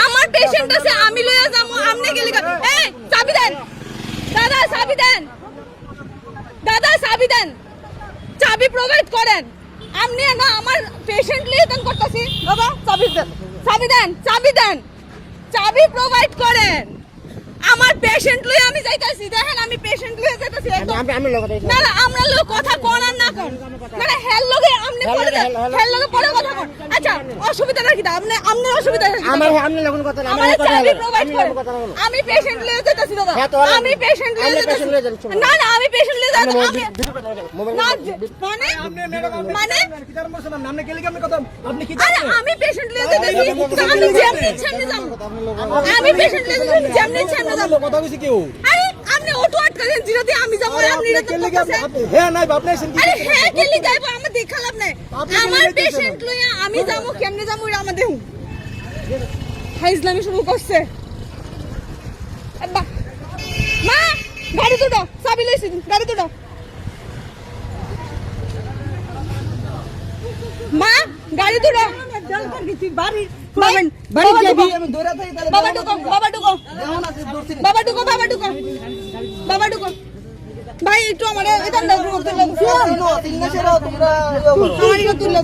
আমার পেশেন্ট আছে আমি লইয়া যাবো আপনি গেলি এই চাবি দেন দাদা চাবি দেন দাদা চাবি দেন চাবি প্রোভাইড করেন আপনি না আমার পেশেন্ট লিয়ে দেন করতেছি বাবা চাবি দেন চাবি দেন চাবি দেন চাবি প্রোভাইড করেন আমার পেশেন্ট লইয়া আমি যাইতাছি দেখেন আমি পেশেন্ট লইয়া যাইতাছি না না আমরা লোক কথা কোন আর না কোন না না হেল লগে আপনি পরে হেল লগে পরে কথা কোন আচ্ছা অসুবিধা নাকি আপনি আপনার অসুবিধা আমার আপনি লগন কথা না আমার চাবি প্রোভাইড করেন আমি পেশেন্ট লইয়া যাইতাছি বাবা আমি পেশেন্ট লইয়া যাইতাছি না না আমি পেশেন্ট লইয়া যাইতাছি মানে মানে আপনি গেলে কি আপনি কথা আপনি কি আরে আমি পেশেন্ট লইয়া যাইতাছি আমি যেমনি ইচ্ছা যাব আমি পেশেন্ট লইয়া যাইতাছি যেমনি ইচ্ছা যাব কথা কইছি কেউ আরে আপনি অটো আটকা দেন জিরাতে আমি যাব আপনি এটা তো হ্যাঁ নাই বাপ নাই আরে হ্যাঁ কেলি যাইবো আমরা দেখালাম না আমার পেশেন্ট লইয়া আমি যাব কেমনে যাব এটা আমাদের হাইজলামি শুরু করছে মা গাড়ি তুলো চাবি লইছি গাড়ি তুলো মা গাড়ি তুলো বাড়ি বাড়ি যাবি বাবা ঢুকো বাবা ঢুকো বাবা ঢুকো বাবা ঢুকো বাবা ঢুকো ভাই একটু আমার এটা দাও তোমরা তোমরা তুললো